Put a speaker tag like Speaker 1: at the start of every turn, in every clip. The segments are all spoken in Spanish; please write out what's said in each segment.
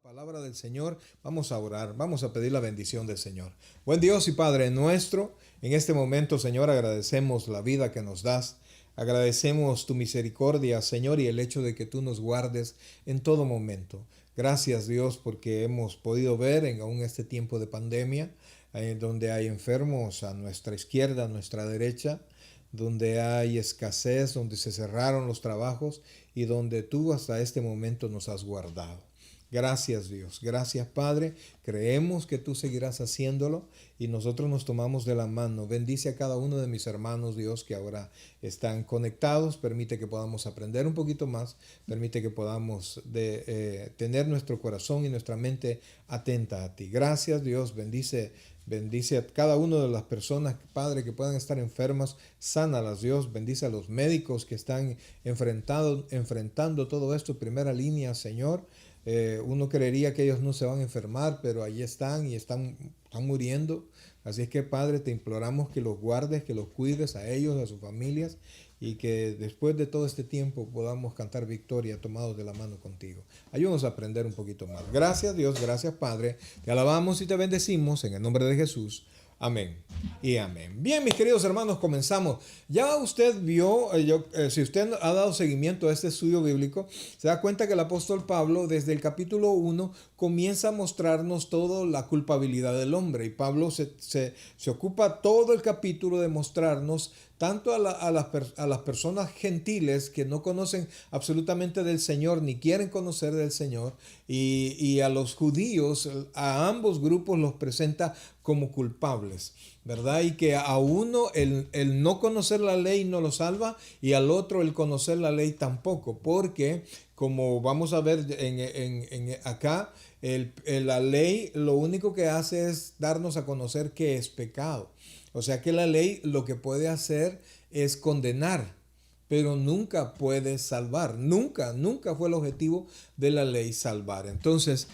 Speaker 1: Palabra del Señor, vamos a orar, vamos a pedir la bendición del Señor. Buen Dios y Padre nuestro, en este momento, Señor, agradecemos la vida que nos das, agradecemos tu misericordia, Señor, y el hecho de que tú nos guardes en todo momento. Gracias, Dios, porque hemos podido ver en aún este tiempo de pandemia, donde hay enfermos a nuestra izquierda, a nuestra derecha, donde hay escasez, donde se cerraron los trabajos y donde tú hasta este momento nos has guardado. Gracias Dios, gracias Padre, creemos que tú seguirás haciéndolo y nosotros nos tomamos de la mano. Bendice a cada uno de mis hermanos, Dios, que ahora están conectados, permite que podamos aprender un poquito más, permite que podamos tener nuestro corazón y nuestra mente atenta a ti. Gracias Dios, bendice a cada una de las personas, Padre, que puedan estar enfermas, sánalas Dios, bendice a los médicos que están enfrentando todo esto, primera línea, Señor. Uno creería que ellos no se van a enfermar, pero allí están y están muriendo. Así es que, Padre, te imploramos que los guardes, que los cuides a ellos, a sus familias, y que después de todo este tiempo podamos cantar victoria tomados de la mano contigo. Ayúdanos a aprender un poquito más. Gracias Dios, gracias Padre. Te alabamos y te bendecimos en el nombre de Jesús. Amén y amén. Bien, mis queridos hermanos, comenzamos. Ya usted vio, si usted ha dado seguimiento a este estudio bíblico, se da cuenta que el apóstol Pablo desde el capítulo 1 comienza a mostrarnos toda la culpabilidad del hombre. Y Pablo se ocupa todo el capítulo de mostrarnos tanto a las personas gentiles que no conocen absolutamente del Señor ni quieren conocer del Señor y a los judíos, a ambos grupos los presenta como culpables, ¿verdad? Y que a uno el no conocer la ley no lo salva y al otro el conocer la ley tampoco, porque como vamos a ver acá, la ley lo único que hace es darnos a conocer qué es pecado. O sea que la ley lo que puede hacer es condenar, pero nunca puede salvar. Nunca fue el objetivo de la ley salvar. Entonces,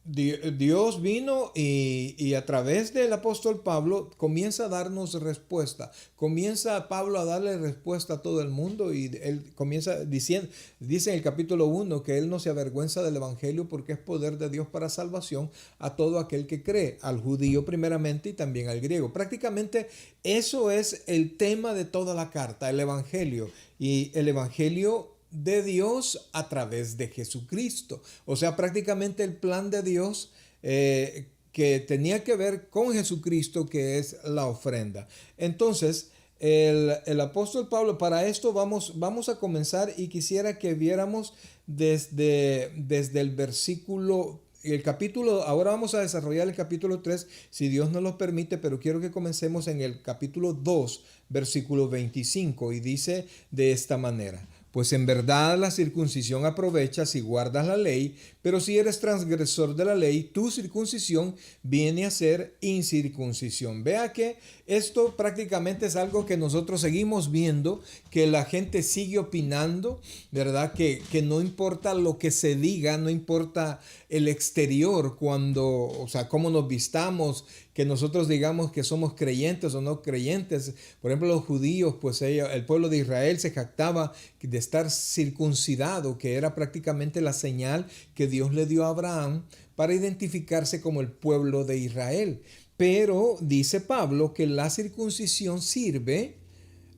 Speaker 1: Dios vino y a través del apóstol Pablo comienza a darnos respuesta. Comienza Pablo a darle respuesta a todo el mundo y él comienza diciendo, dice en el capítulo 1 que él no se avergüenza del evangelio porque es poder de Dios para salvación a todo aquel que cree, al judío primeramente y también al griego. Prácticamente eso es el tema de toda la carta, el evangelio. Y el evangelio de Dios a través de Jesucristo. O sea, prácticamente el plan de Dios que tenía que ver con Jesucristo, que es la ofrenda. Entonces, el apóstol Pablo, para esto vamos a comenzar y quisiera que viéramos desde el versículo el capítulo, ahora vamos a desarrollar el capítulo 3, si Dios nos lo permite, pero quiero que comencemos en el capítulo 2, versículo 25, y dice de esta manera: pues en verdad la circuncisión aprovecha si guardas la ley, pero si eres transgresor de la ley, tu circuncisión viene a ser incircuncisión. Vea que esto prácticamente es algo que nosotros seguimos viendo, que la gente sigue opinando, ¿verdad? Que no importa lo que se diga, no importa el exterior, o sea, cómo nos vistamos, que nosotros digamos que somos creyentes o no creyentes. Por ejemplo, los judíos, pues el pueblo de Israel se jactaba de estar circuncidado, que era prácticamente la señal que Dios le dio a Abraham para identificarse como el pueblo de Israel. Pero dice Pablo que la circuncisión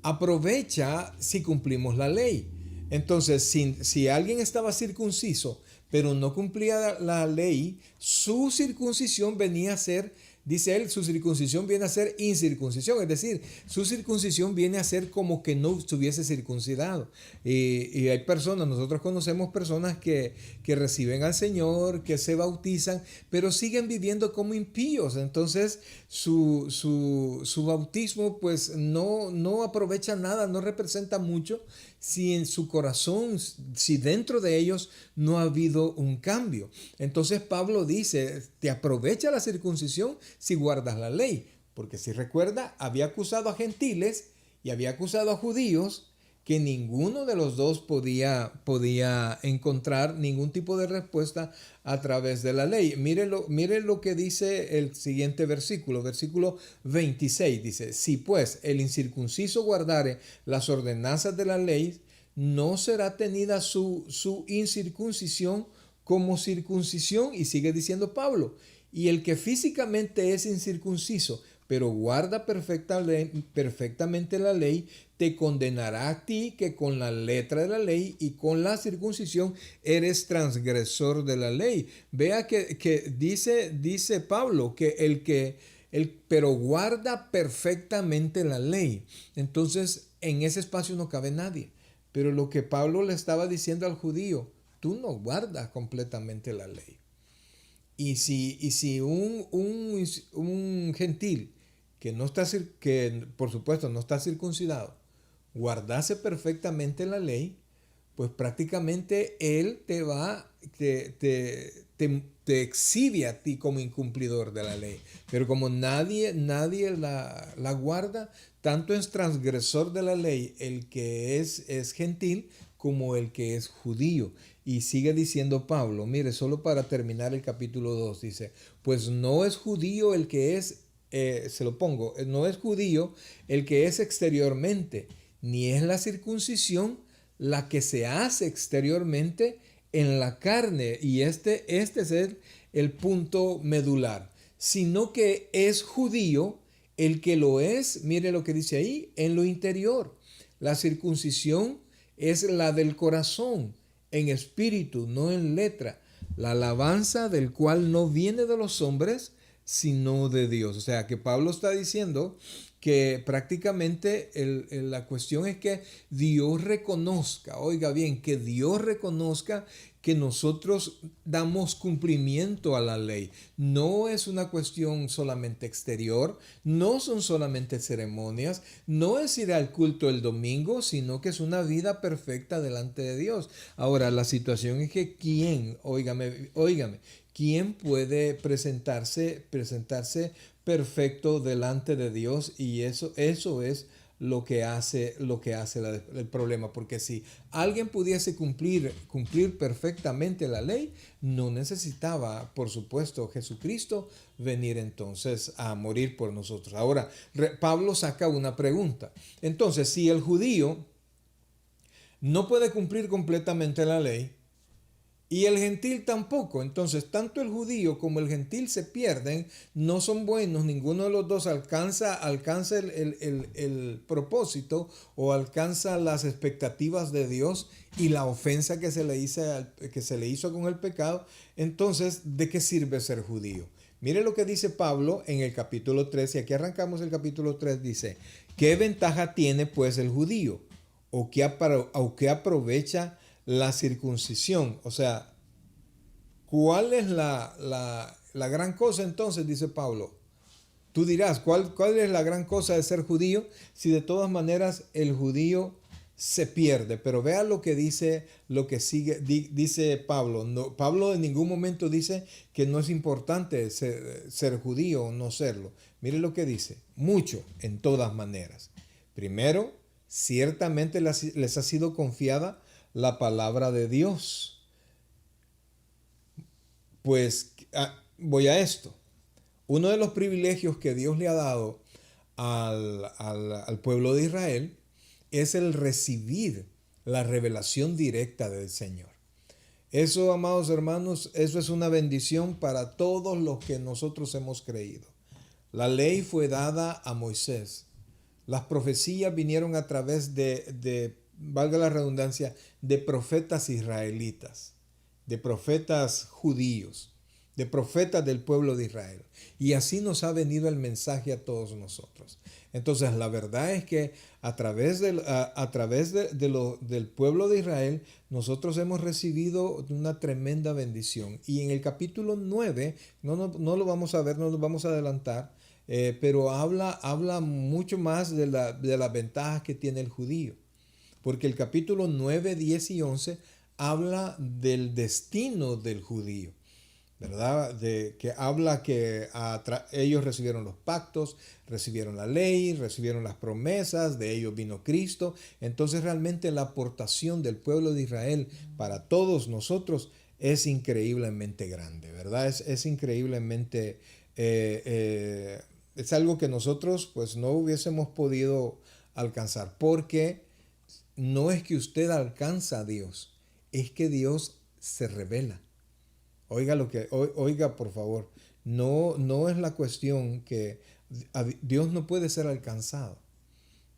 Speaker 1: aprovecha si cumplimos la ley. Entonces, si alguien estaba circunciso, pero no cumplía la ley, su circuncisión venía a ser, dice él, su circuncisión viene a ser incircuncisión, es decir, su circuncisión viene a ser como que no estuviese circuncidado. Y hay personas, nosotros conocemos personas que reciben al Señor, que se bautizan, pero siguen viviendo como impíos. Entonces, su bautismo pues no aprovecha nada, no representa mucho si en su corazón, si dentro de ellos no ha habido un cambio. Entonces Pablo dice, te aprovecha la circuncisión si guardas la ley. Porque si recuerda, había acusado a gentiles y había acusado a judíos, que ninguno de los dos podía encontrar ningún tipo de respuesta a través de la ley. Mire lo que dice el siguiente versículo 26, dice: si pues el incircunciso guardare las ordenanzas de la ley, no será tenida su incircuncisión como circuncisión, y sigue diciendo Pablo, y el que físicamente es incircunciso, pero guarda perfectamente la ley, te condenará a ti que con la letra de la ley y con la circuncisión eres transgresor de la ley. Vea que dice Pablo que pero guarda perfectamente la ley. Entonces, en ese espacio no cabe nadie. Pero lo que Pablo le estaba diciendo al judío, tú no guardas completamente la ley. Y si un gentil que no está, que por supuesto no está circuncidado, guardase perfectamente la ley, pues prácticamente él te exhibe a ti como incumplidor de la ley. Pero como nadie la guarda, tanto es transgresor de la ley el que es gentil como el que es judío. Y sigue diciendo Pablo, mire, solo para terminar el capítulo 2, dice, pues no es judío el que es, se lo pongo, no es judío el que es exteriormente, ni es la circuncisión la que se hace exteriormente en la carne, y este es el punto medular, sino que es judío el que lo es, mire lo que dice ahí, en lo interior. La circuncisión es la del corazón, en espíritu, no en letra. La alabanza del cual no viene de los hombres, sino de Dios. O sea, que Pablo está diciendo que prácticamente la cuestión es que Dios reconozca, oiga bien, que Dios reconozca que nosotros damos cumplimiento a la ley. No es una cuestión solamente exterior, no son solamente ceremonias, no es ir al culto el domingo, sino que es una vida perfecta delante de Dios. Ahora, la situación es que óigame, ¿quién puede presentarse perfecto delante de Dios? Y eso es lo que hace el problema, porque si alguien pudiese cumplir perfectamente la ley, no necesitaba, por supuesto, Jesucristo venir entonces a morir por nosotros. Ahora, Pablo saca una pregunta. Entonces, si el judío no puede cumplir completamente la ley, y el gentil tampoco. Entonces, tanto el judío como el gentil se pierden, no son buenos, ninguno de los dos alcanza el propósito o alcanza las expectativas de Dios y la ofensa que se le hizo con el pecado. Entonces, ¿de qué sirve ser judío? Mire lo que dice Pablo en el capítulo 3, y aquí arrancamos el capítulo 3, dice, ¿qué ventaja tiene pues el judío? ¿O qué aprovecha la circuncisión? O sea, ¿cuál es la gran cosa entonces? Dice Pablo. Tú dirás, ¿cuál es la gran cosa de ser judío? Si de todas maneras el judío se pierde. Pero vea lo que dice, lo que sigue, dice Pablo. No, Pablo en ningún momento dice que no es importante ser judío o no serlo. Mire lo que dice. Mucho, en todas maneras. Primero, ciertamente les ha sido confiada la palabra de Dios. Pues voy a esto. Uno de los privilegios que Dios le ha dado al pueblo de Israel es el recibir la revelación directa del Señor. Eso, amados hermanos, eso es una bendición para todos los que nosotros hemos creído. La ley fue dada a Moisés. Las profecías vinieron a través valga la redundancia, de profetas israelitas, de profetas judíos, de profetas del pueblo de Israel. Y así nos ha venido el mensaje a todos nosotros. Entonces, la verdad es que a través del pueblo de Israel, nosotros hemos recibido una tremenda bendición. Y en el capítulo 9, no lo vamos a ver, no lo vamos a adelantar, pero habla mucho más de las ventajas que tiene el judío. Porque el capítulo 9, 10 y 11 habla del destino del judío, ¿verdad? Que habla que ellos recibieron los pactos, recibieron la ley, recibieron las promesas, de ellos vino Cristo. Entonces realmente la aportación del pueblo de Israel para todos nosotros es increíblemente grande, ¿verdad? Es increíblemente, es algo que nosotros pues no hubiésemos podido alcanzar, porque no es que usted alcanza a Dios, es que Dios se revela. Oiga oiga por favor, no es la cuestión que Dios no puede ser alcanzado.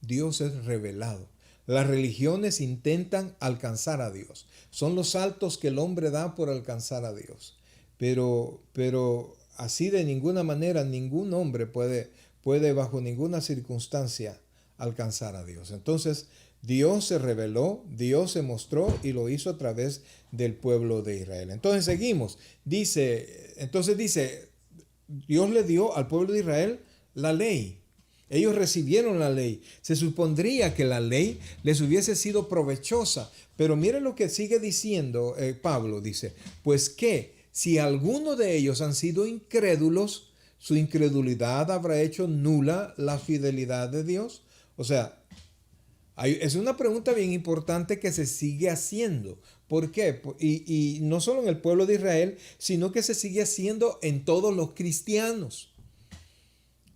Speaker 1: Dios es revelado. Las religiones intentan alcanzar a Dios. Son los saltos que el hombre da por alcanzar a Dios. Pero así de ninguna manera ningún hombre puede bajo ninguna circunstancia alcanzar a Dios. Entonces Dios se reveló, Dios se mostró y lo hizo a través del pueblo de Israel. Entonces seguimos. Entonces dice, Dios le dio al pueblo de Israel la ley. Ellos recibieron la ley. Se supondría que la ley les hubiese sido provechosa. Pero miren lo que sigue diciendo Pablo. Dice, pues que si alguno de ellos han sido incrédulos, su incredulidad habrá hecho nula la fidelidad de Dios. O sea, es una pregunta bien importante que se sigue haciendo. ¿Por qué? Y no solo en el pueblo de Israel, sino que se sigue haciendo en todos los cristianos.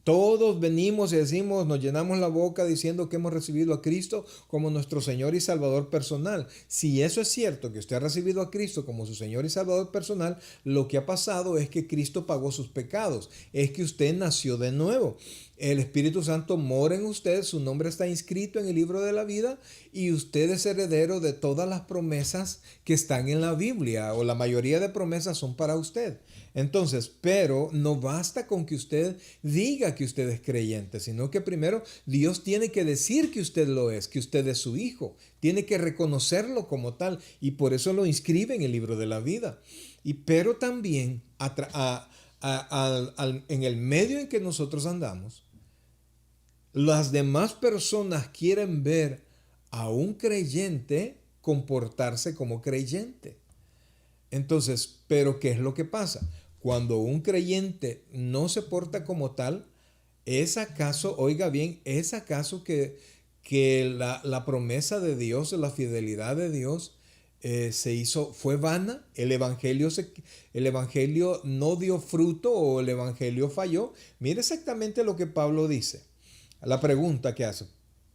Speaker 1: Todos venimos y decimos, nos llenamos la boca diciendo que hemos recibido a Cristo como nuestro Señor y Salvador personal. Si eso es cierto, que usted ha recibido a Cristo como su Señor y Salvador personal, lo que ha pasado es que Cristo pagó sus pecados, es que usted nació de nuevo. El Espíritu Santo mora en usted, su nombre está inscrito en el libro de la vida y usted es heredero de todas las promesas que están en la Biblia, o la mayoría de promesas son para usted. Entonces, pero no basta con que usted diga que usted es creyente, sino que primero Dios tiene que decir que usted lo es, que usted es su hijo, tiene que reconocerlo como tal y por eso lo inscribe en el libro de la vida. Pero también en el medio en que nosotros andamos, las demás personas quieren ver a un creyente comportarse como creyente. Entonces, ¿pero qué es lo que pasa? Cuando un creyente no se porta como tal, ¿es acaso, oiga bien, es acaso que la promesa de Dios, la fidelidad de Dios fue vana? El evangelio no dio fruto o el evangelio falló. Mire exactamente lo que Pablo dice. La pregunta que hace,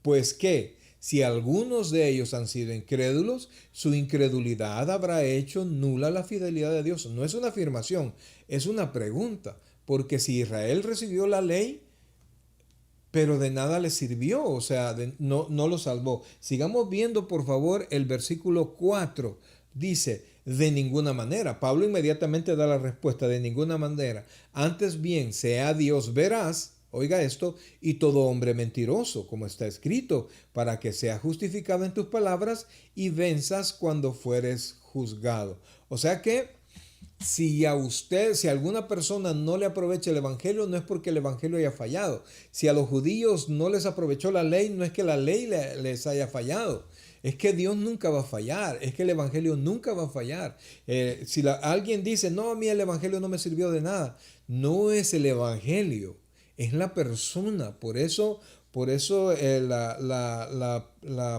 Speaker 1: pues qué, si algunos de ellos han sido incrédulos, su incredulidad habrá hecho nula la fidelidad de Dios. No es una afirmación, es una pregunta, porque si Israel recibió la ley, pero de nada le sirvió, o sea, no lo salvó. Sigamos viendo, por favor, el versículo 4. Dice, de ninguna manera. Pablo inmediatamente da la respuesta, de ninguna manera. Antes bien, sea Dios veraz, oiga esto, y todo hombre mentiroso, como está escrito, para que sea justificado en tus palabras y venzas cuando fueres juzgado. O sea que si si a alguna persona no le aprovecha el evangelio, no es porque el evangelio haya fallado. Si a los judíos no les aprovechó la ley, no es que la ley les haya fallado. Es que Dios nunca va a fallar, es que el evangelio nunca va a fallar. Si alguien dice, no, a mí el evangelio no me sirvió de nada, no es el evangelio, es la persona. Por eso la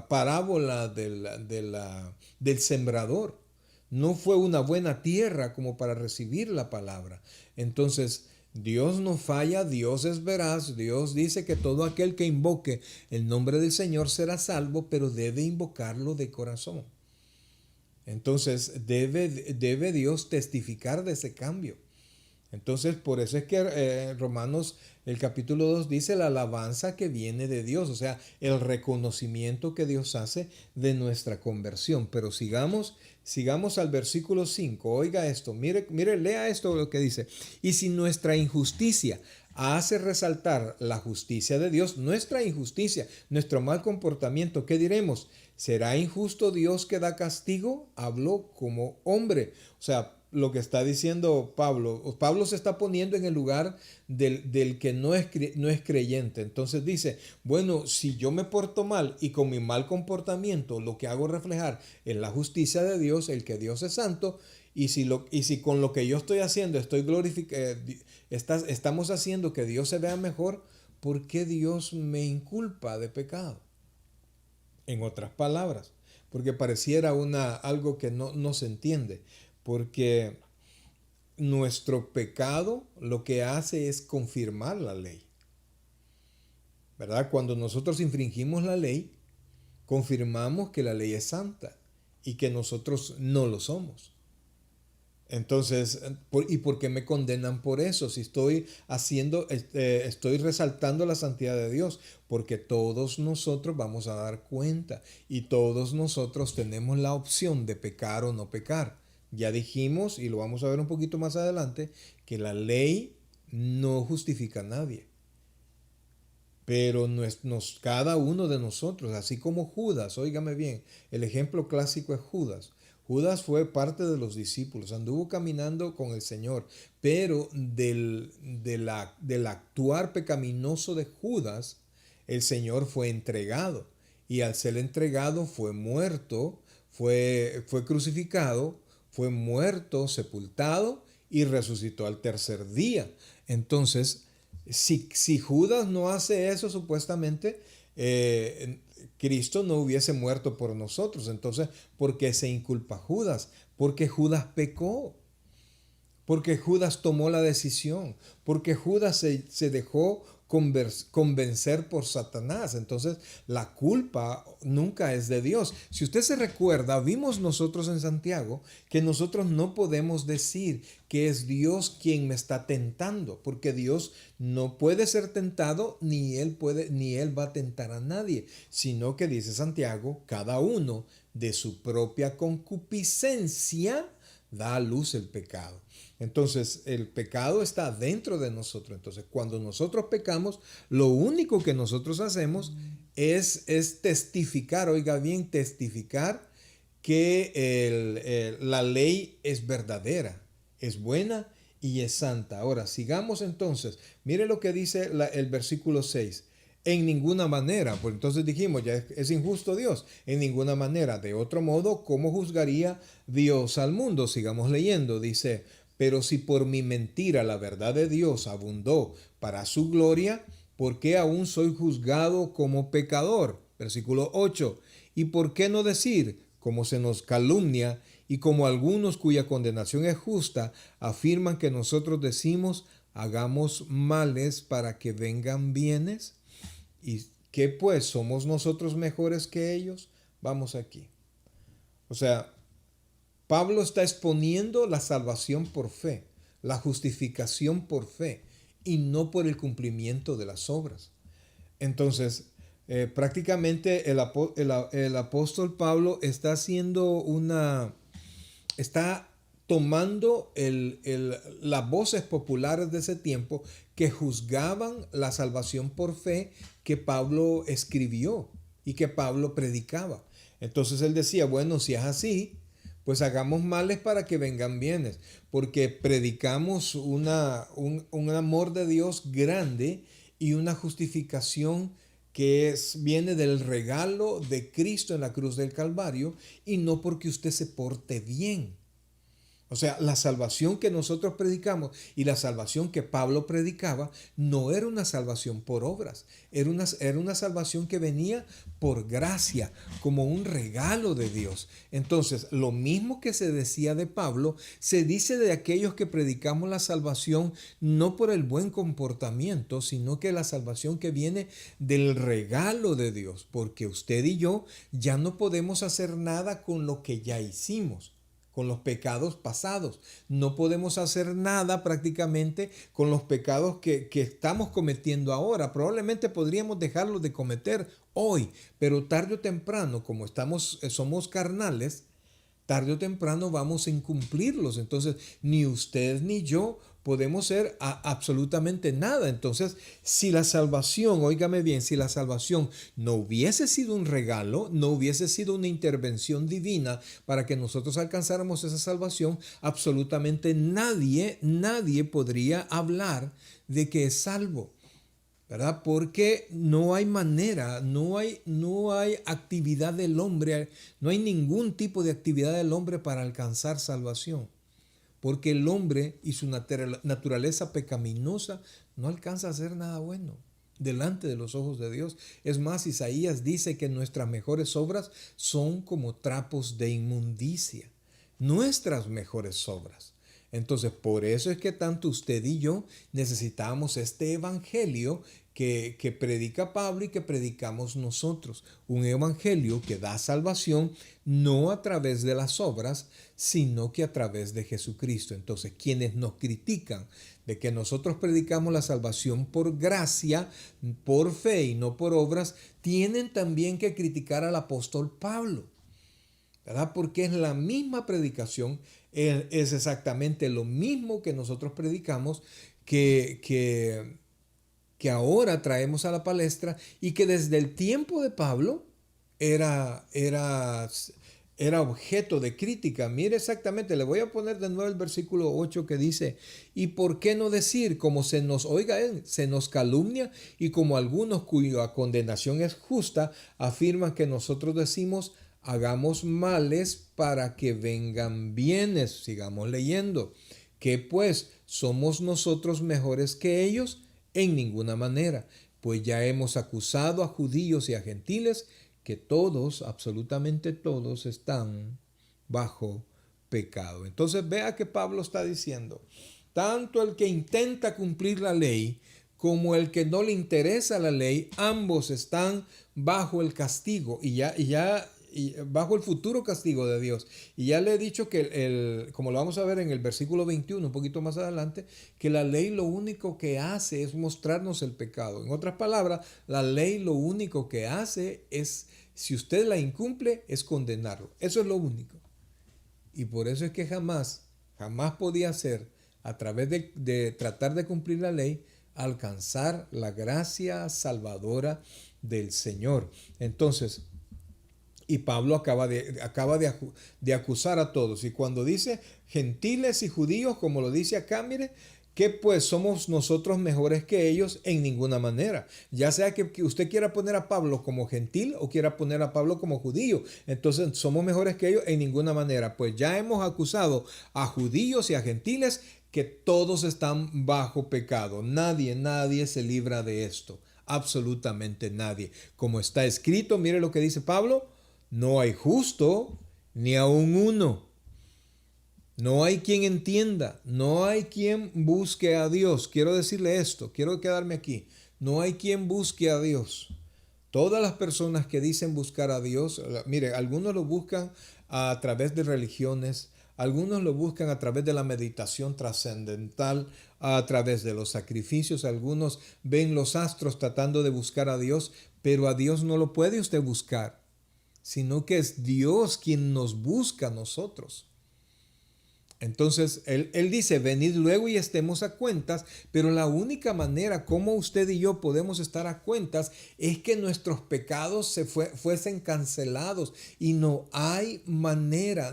Speaker 1: parábola del sembrador no fue una buena tierra como para recibir la palabra. Entonces, Dios no falla, Dios es veraz, Dios dice que todo aquel que invoque el nombre del Señor será salvo, pero debe invocarlo de corazón. Entonces, debe Dios testificar de ese cambio. Entonces, por eso es que Romanos, el capítulo 2 dice la alabanza que viene de Dios, o sea, el reconocimiento que Dios hace de nuestra conversión. Pero sigamos al versículo 5. Oiga esto, mire, lea esto lo que dice. Y si nuestra injusticia hace resaltar la justicia de Dios, nuestra injusticia, nuestro mal comportamiento, ¿qué diremos? ¿Será injusto Dios que da castigo? Habló como hombre. O sea, lo que está diciendo Pablo se está poniendo en el lugar del que no es creyente. Entonces dice, bueno, si yo me porto mal y con mi mal comportamiento lo que hago es reflejar en la justicia de Dios, el que Dios es santo, y si con lo que yo estoy haciendo estamos haciendo que Dios se vea mejor, ¿por qué Dios me inculpa de pecado? En otras palabras, porque pareciera algo que no se entiende. Porque nuestro pecado lo que hace es confirmar la ley. ¿Verdad? Cuando nosotros infringimos la ley, confirmamos que la ley es santa y que nosotros no lo somos. Entonces, ¿y por qué me condenan por eso? Si estoy estoy resaltando la santidad de Dios, porque todos nosotros vamos a dar cuenta y todos nosotros tenemos la opción de pecar o no pecar. Ya dijimos, y lo vamos a ver un poquito más adelante, que la ley no justifica a nadie. Pero cada uno de nosotros, así como Judas, óigame bien, el ejemplo clásico es Judas. Judas fue parte de los discípulos, anduvo caminando con el Señor, pero del actuar pecaminoso de Judas, el Señor fue entregado. Y al ser entregado fue muerto, fue crucificado, fue muerto, sepultado y resucitó al tercer día. Entonces, si Judas no hace eso, supuestamente, Cristo no hubiese muerto por nosotros. Entonces, ¿por qué se inculpa a Judas? Porque Judas pecó. Porque Judas tomó la decisión. Porque Judas se dejó convencer por Satanás. Entonces, la culpa nunca es de Dios. Si usted se recuerda, vimos nosotros en Santiago que nosotros no podemos decir que es Dios quien me está tentando, porque Dios no puede ser tentado, ni él va a tentar a nadie, sino que dice Santiago, cada uno de su propia concupiscencia da a luz el pecado. Entonces, el pecado está dentro de nosotros. Entonces, cuando nosotros pecamos, lo único que nosotros hacemos es testificar, oiga bien, testificar que la ley es verdadera, es buena y es santa. Ahora, sigamos entonces. Mire lo que dice el versículo 6. En ninguna manera, pues entonces dijimos, ya es injusto Dios, en ninguna manera. De otro modo, ¿cómo juzgaría Dios al mundo? Sigamos leyendo, dice, pero si por mi mentira la verdad de Dios abundó para su gloria, ¿por qué aún soy juzgado como pecador? Versículo 8. ¿Y por qué no decir, como se nos calumnia y como algunos cuya condenación es justa, afirman que nosotros decimos, hagamos males para que vengan bienes? ¿Y qué pues? ¿Somos nosotros mejores que ellos? Vamos aquí. O sea, Pablo está exponiendo la salvación por fe, la justificación por fe y no por el cumplimiento de las obras. Entonces, prácticamente el apóstol Pablo está haciendo está tomando las voces populares de ese tiempo que juzgaban la salvación por fe que Pablo escribió y que Pablo predicaba. Entonces él decía, bueno, si es así, pues hagamos males para que vengan bienes, porque predicamos un amor de Dios grande y una justificación viene del regalo de Cristo en la cruz del Calvario y no porque usted se porte bien. O sea, la salvación que nosotros predicamos y la salvación que Pablo predicaba no era una salvación por obras, era una salvación que venía por gracia, como un regalo de Dios. Entonces, lo mismo que se decía de Pablo, se dice de aquellos que predicamos la salvación no por el buen comportamiento, sino que la salvación que viene del regalo de Dios, porque usted y yo ya no podemos hacer nada con lo que ya hicimos, con los pecados pasados. No podemos hacer nada prácticamente con los pecados que estamos cometiendo ahora. Probablemente podríamos dejarlos de cometer hoy, pero tarde o temprano, como somos carnales, tarde o temprano vamos a incumplirlos. Entonces, ni usted ni yo podemos hacer absolutamente nada. Entonces, si la salvación, óigame bien, si la salvación no hubiese sido un regalo, no hubiese sido una intervención divina para que nosotros alcanzáramos esa salvación, absolutamente nadie podría hablar de que es salvo. ¿Verdad? Porque no hay manera, no hay actividad del hombre, no hay ningún tipo de actividad del hombre para alcanzar salvación. Porque el hombre y su naturaleza pecaminosa no alcanza a hacer nada bueno delante de los ojos de Dios. Es más, Isaías dice que nuestras mejores obras son como trapos de inmundicia. Nuestras mejores obras. Entonces, por eso es que tanto usted y yo necesitamos este evangelio que predica Pablo y que predicamos nosotros. Un evangelio que da salvación no a través de las obras, sino que a través de Jesucristo. Entonces, quienes nos critican de que nosotros predicamos la salvación por gracia, por fe y no por obras, tienen también que criticar al apóstol Pablo, ¿verdad? Porque es la misma predicación, es exactamente lo mismo que nosotros predicamos, que ahora traemos a la palestra y que desde el tiempo de Pablo era, era, era objeto de crítica. Mire exactamente, le voy a poner de nuevo el versículo 8 que dice: ¿y por qué no decir, como se nos, oiga, se nos calumnia y como algunos cuya condenación es justa, afirman que nosotros decimos, hagamos males para que vengan bienes? Sigamos leyendo. ¿Qué pues? ¿Somos nosotros mejores que ellos? En ninguna manera, pues ya hemos acusado a judíos y a gentiles que todos, absolutamente todos, están bajo pecado. Entonces vea que Pablo está diciendo, tanto el que intenta cumplir la ley como el que no le interesa la ley, ambos están bajo el castigo y bajo el futuro castigo de Dios. Y ya le he dicho que, como lo vamos a ver en el versículo 21, un poquito más adelante, que la ley lo único que hace es mostrarnos el pecado. En otras palabras, la ley lo único que hace es, si usted la incumple, es condenarlo. Eso es lo único. Y por eso es que jamás podía ser, a través de tratar de cumplir la ley, alcanzar la gracia salvadora del Señor. Entonces, y Pablo acaba de acusar a todos. Y cuando dice gentiles y judíos, como lo dice acá, mire, que pues somos nosotros mejores que ellos en ninguna manera. Ya sea que usted quiera poner a Pablo como gentil o quiera poner a Pablo como judío. Entonces, somos mejores que ellos en ninguna manera. Pues ya hemos acusado a judíos y a gentiles que todos están bajo pecado. Nadie se libra de esto. Absolutamente nadie. Como está escrito, mire lo que dice Pablo: no hay justo ni aun uno. No hay quien entienda. No hay quien busque a Dios. Quiero decirle esto. Quiero quedarme aquí. No hay quien busque a Dios. Todas las personas que dicen buscar a Dios, mire, algunos lo buscan a través de religiones, algunos lo buscan a través de la meditación trascendental, a través de los sacrificios, algunos ven los astros tratando de buscar a Dios, pero a Dios no lo puede usted buscar, sino que es Dios quien nos busca a nosotros. Entonces, él dice, venid luego y estemos a cuentas, pero la única manera como usted y yo podemos estar a cuentas es que nuestros pecados fuesen cancelados, y no hay manera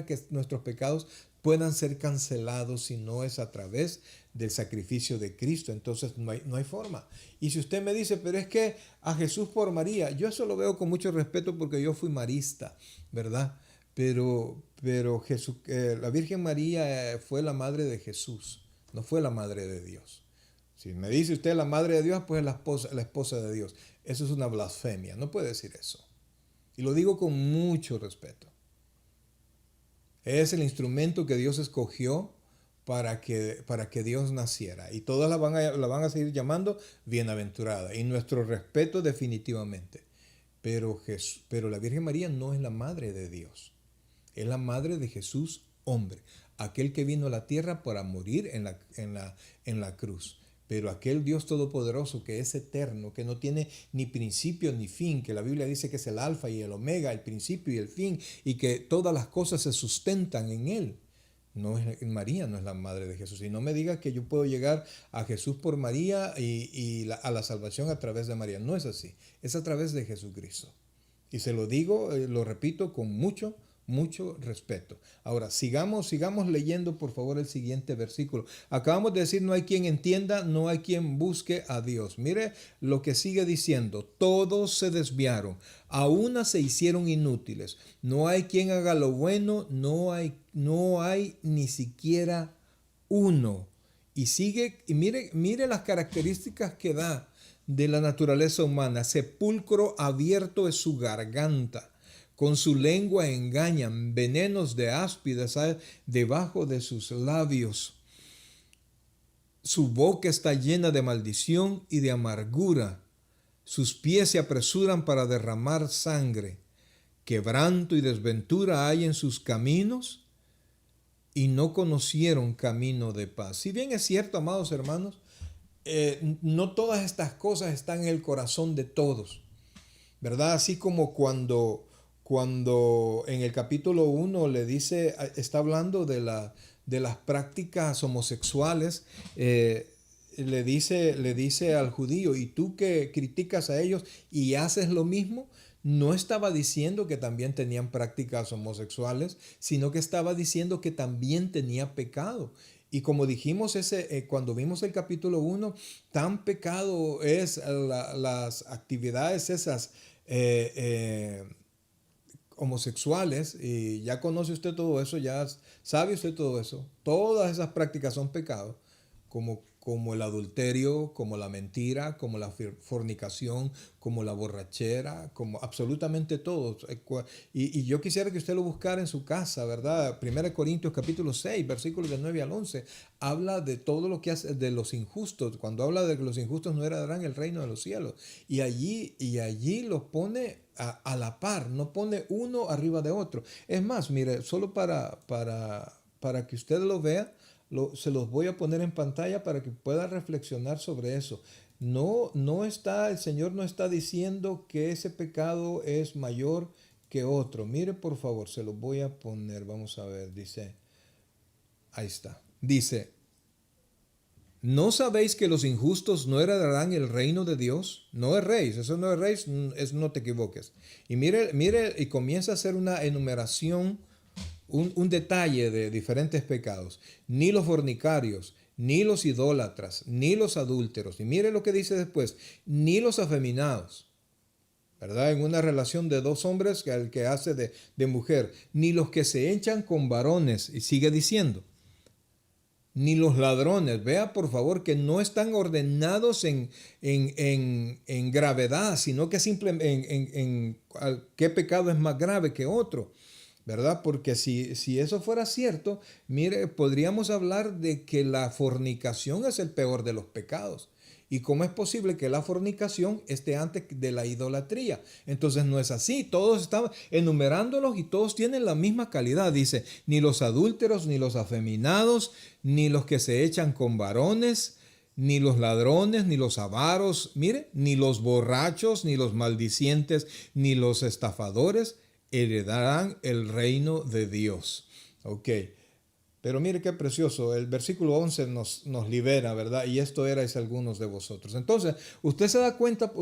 Speaker 1: que nuestros pecados puedan ser cancelados si no es a través del sacrificio de Cristo. Entonces no hay forma. Y si usted me dice, pero es que a Jesús por María, yo eso lo veo con mucho respeto porque yo fui marista, ¿verdad? Pero la Virgen María fue la madre de Jesús, no fue la madre de Dios. Si me dice usted la madre de Dios, pues es la esposa de Dios. Eso es una blasfemia, no puede decir eso. Y lo digo con mucho respeto. Es el instrumento que Dios escogió para que Dios naciera. Y todas la van a seguir llamando bienaventurada. Y nuestro respeto definitivamente. Pero la Virgen María no es la madre de Dios. Es la madre de Jesús, hombre, aquel que vino a la tierra para morir en la cruz. Pero aquel Dios todopoderoso que es eterno, que no tiene ni principio ni fin, que la Biblia dice que es el alfa y el omega, el principio y el fin, y que todas las cosas se sustentan en él. María no es la madre de Jesús. Y no me diga que yo puedo llegar a Jesús por María a la salvación a través de María. No es así. Es a través de Jesucristo. Y se lo digo, lo repito con mucho respeto. Ahora, sigamos leyendo, por favor, el siguiente versículo. Acabamos de decir, no hay quien entienda, no hay quien busque a Dios. Mire lo que sigue diciendo: todos se desviaron, a una se hicieron inútiles. No hay quien haga lo bueno, no hay ni siquiera uno. Y mire las características que da de la naturaleza humana. Sepulcro abierto es su garganta. Con su lengua engañan, venenos de áspides hay debajo de sus labios. Su boca está llena de maldición y de amargura. Sus pies se apresuran para derramar sangre. Quebranto y desventura hay en sus caminos y no conocieron camino de paz. Si bien es cierto, amados hermanos, no todas estas cosas están en el corazón de todos, ¿verdad? Así como cuando en el capítulo 1 le dice, está hablando de las prácticas homosexuales, le dice al judío, y tú que criticas a ellos y haces lo mismo, no estaba diciendo que también tenían prácticas homosexuales, sino que estaba diciendo que también tenía pecado. Y como dijimos cuando vimos el capítulo 1, tan pecado es las actividades esas homosexuales, y ya conoce usted todo eso, ya sabe usted todo eso. Todas esas prácticas son pecados, como el adulterio, como la mentira, como la fornicación, como la borrachera, como absolutamente todo. Y yo quisiera que usted lo buscara en su casa, ¿verdad? 1 Corintios capítulo 6, versículos del 9 al 11, habla de todo lo que hace, de los injustos. Cuando habla de que los injustos no heredarán el reino de los cielos. Y allí los pone a la par, no pone uno arriba de otro. Es más, mire, solo para que usted lo vea, se los voy a poner en pantalla para que pueda reflexionar sobre eso. El Señor no está diciendo que ese pecado es mayor que otro. Mire, por favor, se los voy a poner. Vamos a ver, dice, ahí está. Dice, ¿no sabéis que los injustos no heredarán el reino de Dios? No erréis, eso no erréis, no te equivoques. Y mire, y comienza a hacer una enumeración, un detalle de diferentes pecados. Ni los fornicarios, ni los idólatras, ni los adúlteros. Y mire lo que dice después, ni los afeminados, ¿verdad? En una relación de dos hombres, que el que hace de mujer, ni los que se echan con varones. Y sigue diciendo, ni los ladrones. Vea por favor que no están ordenados en gravedad, sino que simplemente en qué pecado es más grave que otro, ¿verdad? Porque si eso fuera cierto, mire, podríamos hablar de que la fornicación es el peor de los pecados. ¿Y cómo es posible que la fornicación esté antes de la idolatría? Entonces no es así. Todos están enumerándolos y todos tienen la misma calidad. Dice, ni los adúlteros, ni los afeminados, ni los que se echan con varones, ni los ladrones, ni los avaros, mire, ni los borrachos, ni los maldicientes, ni los estafadores heredarán el reino de Dios. Ok. Pero mire qué precioso, el versículo 11 nos libera, ¿verdad? Y esto erais algunos de vosotros. Entonces, usted se da cuenta,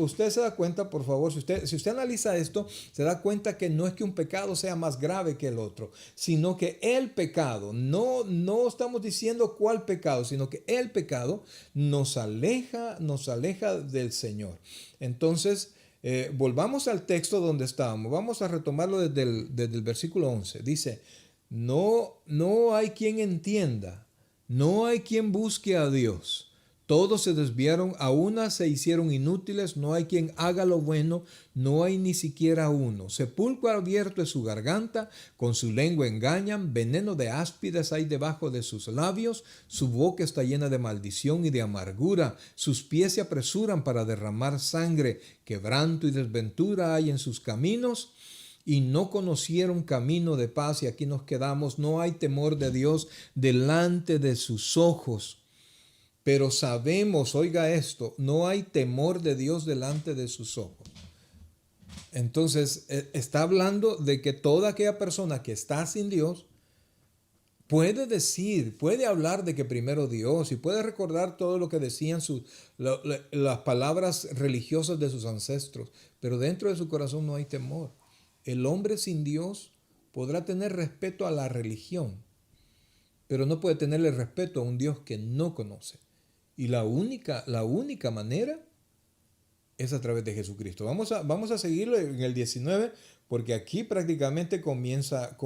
Speaker 1: por favor, si usted analiza esto, se da cuenta que no es que un pecado sea más grave que el otro, sino que el pecado, no estamos diciendo cuál pecado, sino que el pecado nos aleja del Señor. Entonces, volvamos al texto donde estábamos. Vamos a retomarlo desde el versículo 11. Dice, no hay quien entienda, no hay quien busque a Dios. Todos se desviaron, a una se hicieron inútiles, no hay quien haga lo bueno, no hay ni siquiera uno. Sepulcro abierto es su garganta, con su lengua engañan, veneno de áspides hay debajo de sus labios, su boca está llena de maldición y de amargura, sus pies se apresuran para derramar sangre, quebranto y desventura hay en sus caminos, y no conocieron camino de paz. Y aquí nos quedamos, no hay temor de Dios delante de sus ojos. Pero sabemos, oiga esto, no hay temor de Dios delante de sus ojos. Entonces, está hablando de que toda aquella persona que está sin Dios puede hablar de que primero Dios, y puede recordar todo lo que decían las palabras religiosas de sus ancestros, pero dentro de su corazón no hay temor. El hombre sin Dios podrá tener respeto a la religión, pero no puede tenerle respeto a un Dios que no conoce. Y la única manera es a través de Jesucristo. Vamos a seguirlo en el 19, porque aquí prácticamente comienza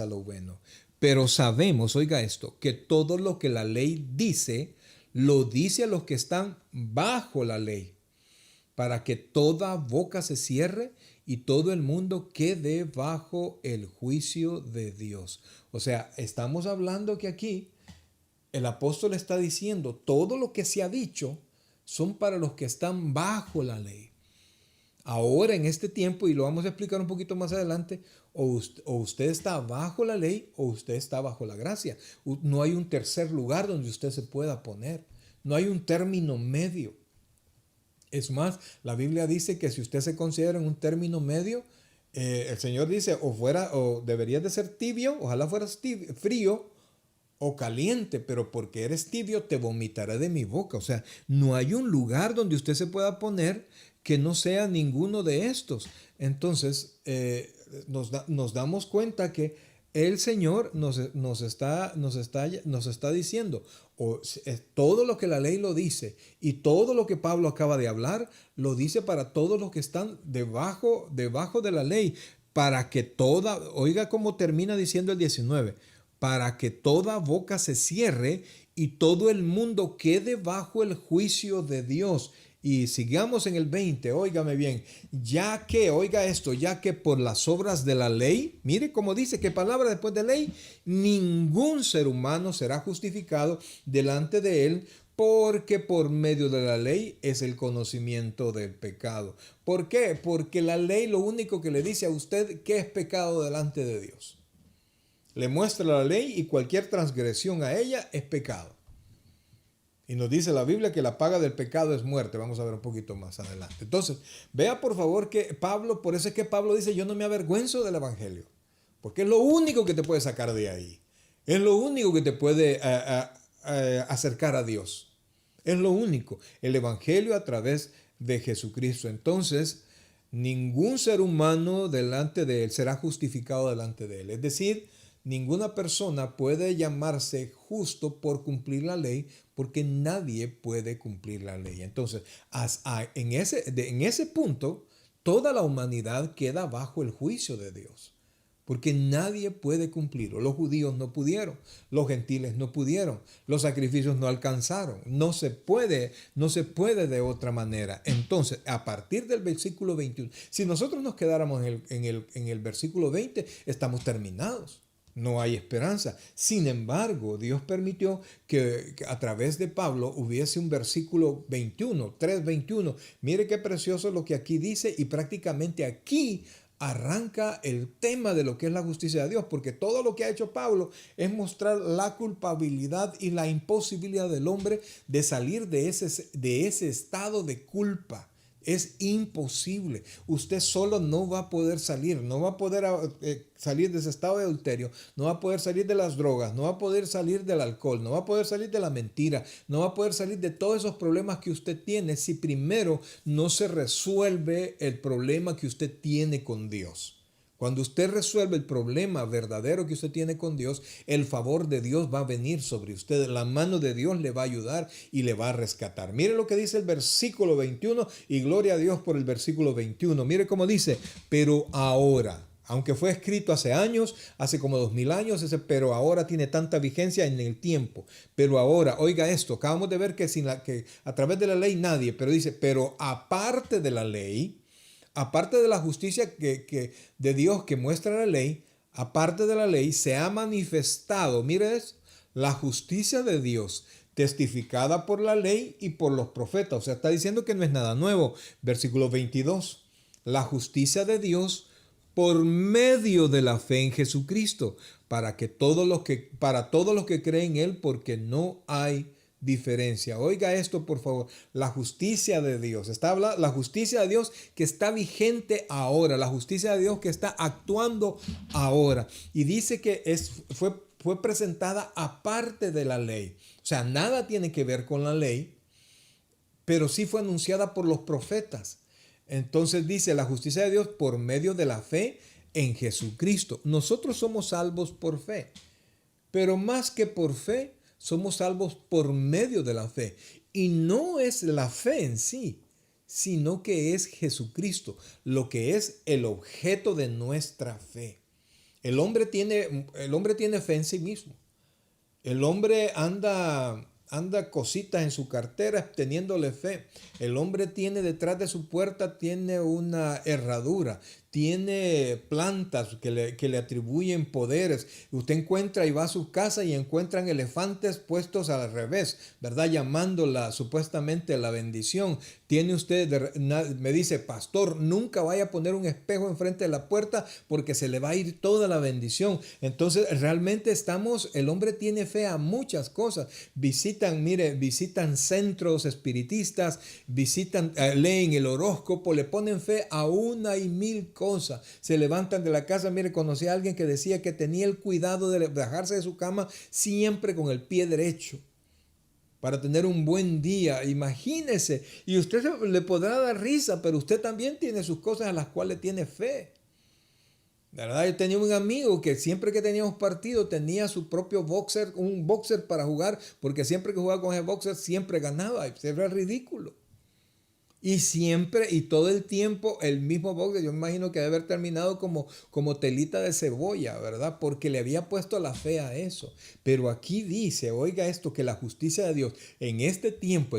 Speaker 1: lo bueno. Pero sabemos, oiga esto, que todo lo que la ley dice, lo dice a los que están bajo la ley, para que toda boca se cierre y todo el mundo quede bajo el juicio de Dios. O sea, estamos hablando que aquí el apóstol está diciendo, todo lo que se ha dicho son para los que están bajo la ley. Ahora, en este tiempo, y lo vamos a explicar un poquito más adelante, o usted está bajo la ley o usted está bajo la gracia. No hay un tercer lugar donde usted se pueda poner. No hay un término medio. Es más, la Biblia dice que si usted se considera en un término medio, el Señor dice, o deberías de ser tibio, ojalá fueras frío o caliente, pero porque eres tibio te vomitaré de mi boca. O sea, no hay un lugar donde usted se pueda poner que no sea ninguno de estos. Entonces, nos damos cuenta que el Señor nos está diciendo, todo lo que la ley lo dice y todo lo que Pablo acaba de hablar, lo dice para todos los que están debajo de la ley, para que oiga cómo termina diciendo el 19, para que toda boca se cierre y todo el mundo quede bajo el juicio de Dios. Y sigamos en el 20, óigame bien, oiga esto, ya que por las obras de la ley, mire cómo dice, que palabra después de ley, ningún ser humano será justificado delante de él, porque por medio de la ley es el conocimiento del pecado. ¿Por qué? Porque la ley lo único que le dice a usted que es pecado delante de Dios. Le muestra la ley y cualquier transgresión a ella es pecado. Y nos dice la Biblia que la paga del pecado es muerte. Vamos a ver un poquito más adelante. Entonces, vea por favor que Pablo, por eso es que Pablo dice, yo no me avergüenzo del evangelio. Porque es lo único que te puede sacar de ahí. Es lo único que te puede acercar a Dios. Es lo único. El evangelio a través de Jesucristo. Entonces, ningún ser humano delante de él será justificado delante de él. Es decir, ninguna persona puede llamarse justo por cumplir la ley, porque nadie puede cumplir la ley. Entonces, en ese punto, toda la humanidad queda bajo el juicio de Dios, porque nadie puede cumplirlo. Los judíos no pudieron, los gentiles no pudieron, los sacrificios no alcanzaron. No se puede de otra manera. Entonces, a partir del versículo 21, si nosotros nos quedáramos en el versículo 20, estamos terminados. No hay esperanza. Sin embargo, Dios permitió que a través de Pablo hubiese un versículo 21, 3:21. Mire qué precioso lo que aquí dice, y prácticamente aquí arranca el tema de lo que es la justicia de Dios, porque todo lo que ha hecho Pablo es mostrar la culpabilidad y la imposibilidad del hombre de salir de ese estado de culpa. Es imposible. Usted solo no va a poder salir, no va a poder salir de ese estado de adulterio, no va a poder salir de las drogas, no va a poder salir del alcohol, no va a poder salir de la mentira, no va a poder salir de todos esos problemas que usted tiene si primero no se resuelve el problema que usted tiene con Dios. Cuando usted resuelve el problema verdadero que usted tiene con Dios, el favor de Dios va a venir sobre usted. La mano de Dios le va a ayudar y le va a rescatar. Mire lo que dice el versículo 21 y gloria a Dios por el versículo 21. Mire cómo dice, pero ahora, aunque fue escrito hace años, hace como 2000 años, ese pero ahora tiene tanta vigencia en el tiempo. Pero ahora, oiga esto, acabamos de ver que a través de la ley nadie, pero dice, pero aparte de la ley, aparte de la justicia de Dios que muestra la ley, aparte de la ley se ha manifestado, mire eso, la justicia de Dios testificada por la ley y por los profetas. O sea, está diciendo que no es nada nuevo. Versículo 22, la justicia de Dios por medio de la fe en Jesucristo, para todos los que creen en Él, porque no hay diferencia. Oiga esto, por favor. La justicia de Dios. Está hablando, la justicia de Dios que está vigente ahora. La justicia de Dios que está actuando ahora. Y dice que fue presentada aparte de la ley. O sea, nada tiene que ver con la ley, pero sí fue anunciada por los profetas. Entonces dice la justicia de Dios por medio de la fe en Jesucristo. Nosotros somos salvos por fe, pero más que por fe, somos salvos por medio de la fe. Y no es la fe en sí, sino que es Jesucristo, lo que es el objeto de nuestra fe. El hombre tiene fe en sí mismo. El hombre anda cositas en su cartera teniéndole fe. El hombre tiene detrás de su puerta, tiene una herradura, tiene plantas que le atribuyen poderes. Usted encuentra y va a su casa y encuentran elefantes puestos al revés, ¿verdad? Llamándola supuestamente la bendición. Tiene usted, me dice, pastor, nunca vaya a poner un espejo enfrente de la puerta porque se le va a ir toda la bendición. Entonces realmente el hombre tiene fe a muchas cosas. Visitan centros espiritistas, leen el horóscopo, le ponen fe a una y mil cosas. Se levantan de la casa. Mire, conocí a alguien que decía que tenía el cuidado de bajarse de su cama siempre con el pie derecho para tener un buen día. Imagínese. Y usted le podrá dar risa, pero usted también tiene sus cosas a las cuales tiene fe. La verdad, yo tenía un amigo que siempre que teníamos partido tenía su propio boxer, un boxer para jugar, porque siempre que jugaba con ese boxer siempre ganaba. Era ridículo. Y siempre y todo el tiempo el mismo boxer. Yo me imagino que debe haber terminado como telita de cebolla, ¿verdad? Porque le había puesto la fe a eso. Pero aquí dice, oiga esto, que la justicia de Dios en este tiempo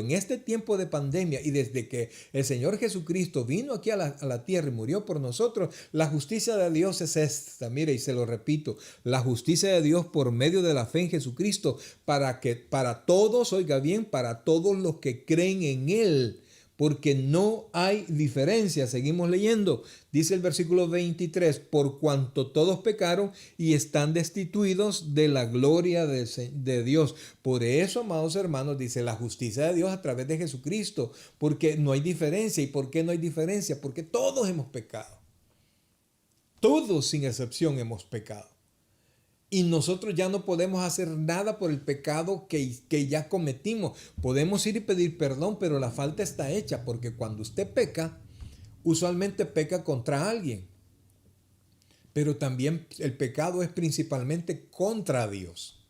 Speaker 1: de pandemia y desde que el Señor Jesucristo vino aquí a la tierra y murió por nosotros, la justicia de Dios es esta. Mire, y se lo repito, la justicia de Dios por medio de la fe en Jesucristo para todos, oiga bien, para todos los que creen en Él. Porque no hay diferencia. Seguimos leyendo. Dice el versículo 23, por cuanto todos pecaron y están destituidos de la gloria de Dios. Por eso, amados hermanos, dice la justicia de Dios a través de Jesucristo. Porque no hay diferencia. ¿Y por qué no hay diferencia? Porque todos hemos pecado. Todos sin excepción hemos pecado. Y nosotros ya no podemos hacer nada por el pecado que ya cometimos. Podemos ir y pedir perdón, pero la falta está hecha, porque cuando usted peca, usualmente peca contra alguien. Pero también el pecado es principalmente contra Dios.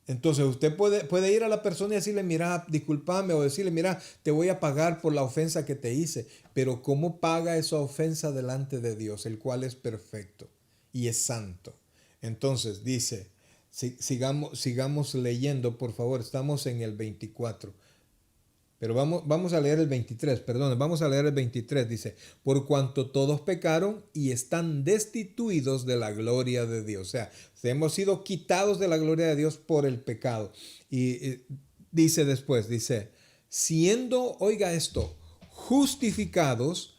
Speaker 1: Entonces usted puede ir a la persona y decirle, mira, discúlpame, o decirle, mira, te voy a pagar por la ofensa que te hice. Pero ¿cómo paga esa ofensa delante de Dios, el cual es perfecto y es santo? Entonces dice, sigamos leyendo, por favor. Estamos en el 24. Pero vamos a leer el 23, perdón, vamos a leer el 23. Dice, por cuanto todos pecaron y están destituidos de la gloria de Dios. O sea, hemos sido quitados de la gloria de Dios por el pecado. Y dice después, siendo, oiga esto, justificados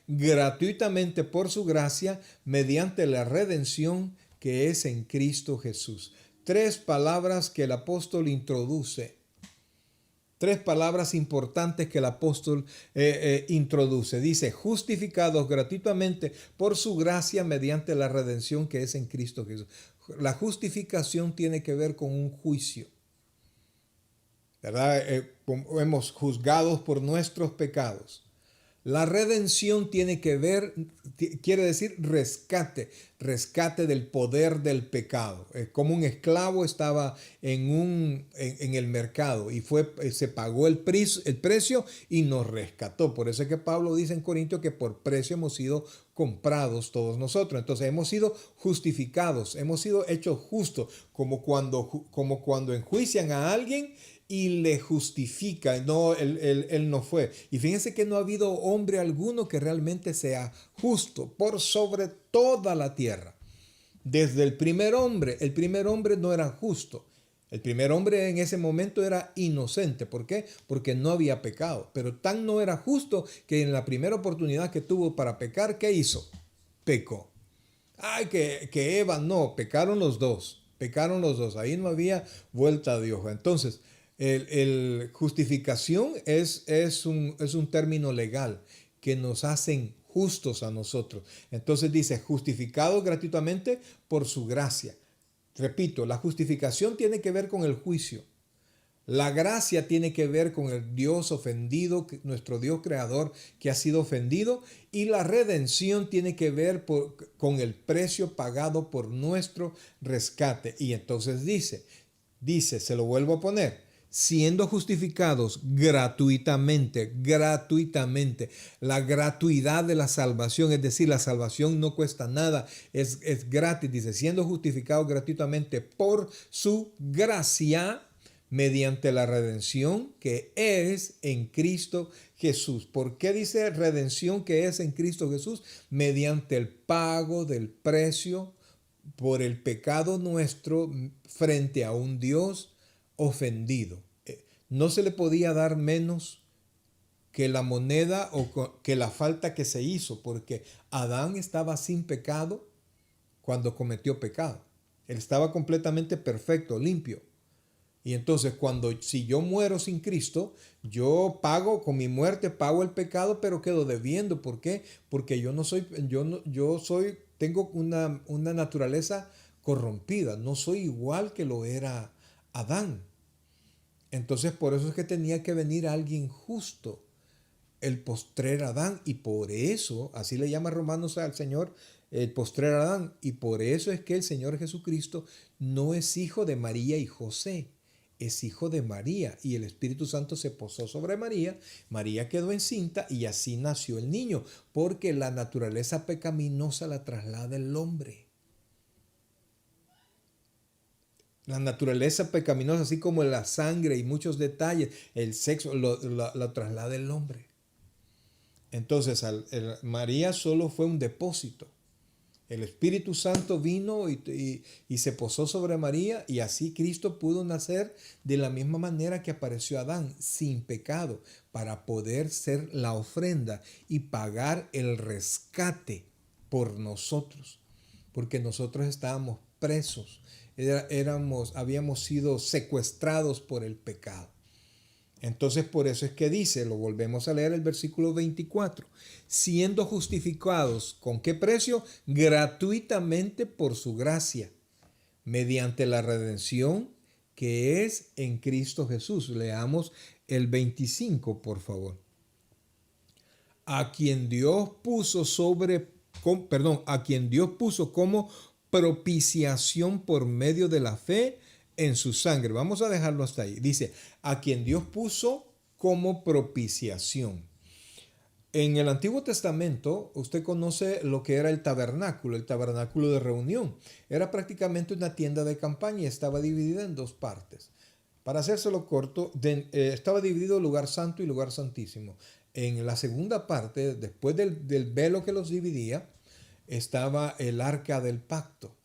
Speaker 1: gratuitamente por su gracia mediante la redención que es en Cristo Jesús. Tres palabras que el apóstol introduce. Tres palabras importantes que el apóstol introduce. Dice, justificados gratuitamente por su gracia mediante la redención que es en Cristo Jesús. La justificación tiene que ver con un juicio, ¿verdad? Hemos juzgados por nuestros pecados. La redención tiene que ver, quiere decir rescate del poder del pecado. Como un esclavo estaba en el mercado y se pagó el precio y nos rescató. Por eso es que Pablo dice en Corintios que por precio hemos sido comprados todos nosotros. Entonces hemos sido justificados, hemos sido hechos justos, como cuando enjuician a alguien y le justifica. No, él no fue. Y fíjense que no ha habido hombre alguno que realmente sea justo por sobre toda la tierra. Desde el primer hombre no era justo. El primer hombre en ese momento era inocente. ¿Por qué? Porque no había pecado. Pero tan no era justo que en la primera oportunidad que tuvo para pecar, ¿qué hizo? Pecó. Ay, que Eva no, pecaron los dos. Ahí no había vuelta a Dios. Entonces, justificación es un término legal que nos hacen justos a nosotros. Entonces dice, justificados gratuitamente por su gracia. Repito, la justificación tiene que ver con el juicio. La gracia tiene que ver con el Dios ofendido, nuestro Dios creador que ha sido ofendido. Y la redención tiene que ver con el precio pagado por nuestro rescate. Y entonces dice, se lo vuelvo a poner. Siendo justificados gratuitamente. La gratuidad de la salvación, es decir, la salvación no cuesta nada, es gratis. Dice, siendo justificados gratuitamente por su gracia, mediante la redención que es en Cristo Jesús. ¿Por qué dice redención que es en Cristo Jesús? Mediante el pago del precio por el pecado nuestro frente a un Dios ofendido. No se le podía dar menos que la moneda o que la falta que se hizo, porque Adán estaba sin pecado cuando cometió pecado. Él estaba completamente perfecto, limpio. Y entonces si yo muero sin Cristo, yo pago con mi muerte, pago el pecado, pero quedo debiendo. ¿Por qué? Porque yo no soy, tengo una naturaleza corrompida. No soy igual que lo era Adán. Entonces por eso es que tenía que venir alguien justo, el postrer Adán, y por eso, así le llama Romanos al Señor, el postrer Adán, y por eso es que el Señor Jesucristo no es hijo de María y José, es hijo de María, y el Espíritu Santo se posó sobre María, María quedó encinta y así nació el niño, porque la naturaleza pecaminosa la traslada el hombre. La naturaleza pecaminosa, así como la sangre y muchos detalles, el sexo, lo traslada el hombre. Entonces, María solo fue un depósito. El Espíritu Santo vino y se posó sobre María, y así Cristo pudo nacer de la misma manera que apareció Adán, sin pecado, para poder ser la ofrenda y pagar el rescate por nosotros, porque nosotros estábamos presos, habíamos sido secuestrados por el pecado. Entonces por eso es que dice, lo volvemos a leer el versículo 24, siendo justificados, ¿con qué precio? Gratuitamente por su gracia, mediante la redención que es en Cristo Jesús. Leamos el 25, por favor. A quien Dios puso a quien Dios puso como propiciación por medio de la fe en su sangre. Vamos a dejarlo hasta ahí. Dice, a quien Dios puso como propiciación. En el Antiguo Testamento, usted conoce lo que era el tabernáculo de reunión. Era prácticamente una tienda de campaña y estaba dividida en dos partes. Para hacérselo corto, estaba dividido lugar santo y lugar santísimo. En la segunda parte, después del velo que los dividía, estaba el arca del pacto.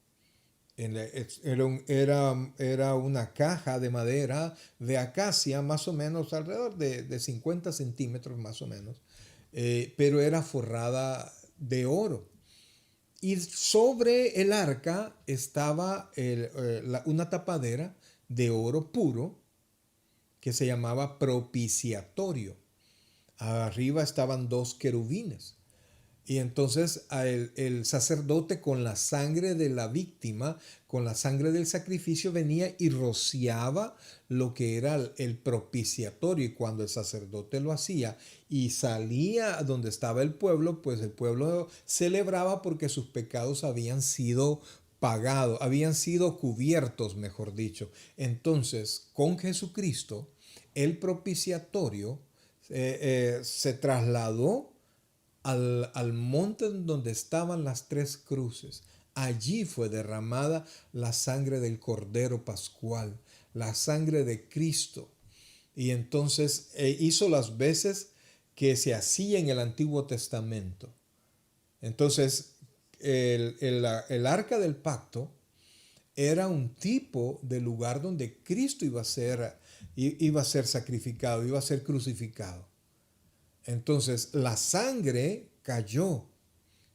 Speaker 1: Era una caja de madera de acacia, más o menos alrededor de 50 centímetros más o menos, pero era forrada de oro. Y sobre el arca estaba una tapadera de oro puro que se llamaba propiciatorio. Arriba estaban dos querubines. Y entonces el sacerdote, con la sangre de la víctima, con la sangre del sacrificio, venía y rociaba lo que era el propiciatorio. Y cuando el sacerdote lo hacía y salía a donde estaba el pueblo, pues el pueblo celebraba porque sus pecados habían sido pagados, habían sido cubiertos, mejor dicho. Entonces, con Jesucristo, el propiciatorio se trasladó al monte donde estaban las tres cruces. Allí fue derramada la sangre del Cordero Pascual, la sangre de Cristo. Y entonces hizo las veces que se hacía en el Antiguo Testamento. Entonces, el arca del pacto era un tipo de lugar donde Cristo iba a ser sacrificado, iba a ser crucificado. Entonces la sangre cayó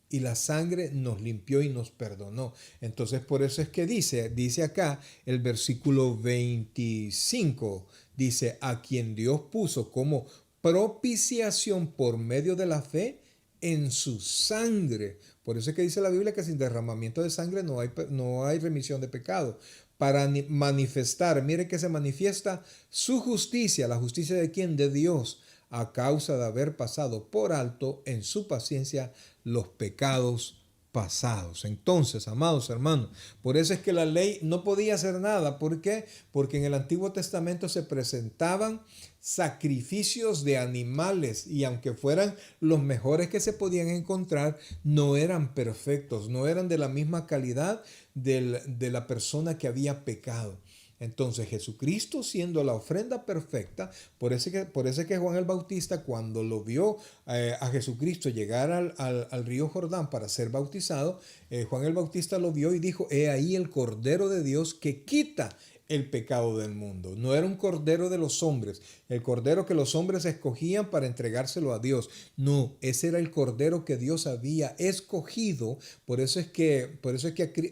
Speaker 1: y la sangre nos limpió y nos perdonó. Entonces por eso es que dice acá el versículo 25, dice, a quien Dios puso como propiciación por medio de la fe en su sangre. Por eso es que dice la Biblia que sin derramamiento de sangre no hay remisión de pecado. Para manifestar, mire que se manifiesta su justicia. ¿La justicia de quién? De Dios, a causa de haber pasado por alto en su paciencia los pecados pasados. Entonces, amados hermanos, por eso es que la ley no podía hacer nada. ¿Por qué? Porque en el Antiguo Testamento se presentaban sacrificios de animales, y aunque fueran los mejores que se podían encontrar, no eran perfectos, no eran de la misma calidad de la persona que había pecado. Entonces Jesucristo siendo la ofrenda perfecta, por eso es que Juan el Bautista cuando lo vio a Jesucristo llegar al río Jordán para ser bautizado, Juan el Bautista lo vio y dijo, he ahí el Cordero de Dios que quita el pecado del mundo. No era un cordero de los hombres, el cordero que los hombres escogían para entregárselo a Dios. No, ese era el cordero que Dios había escogido. Por eso es que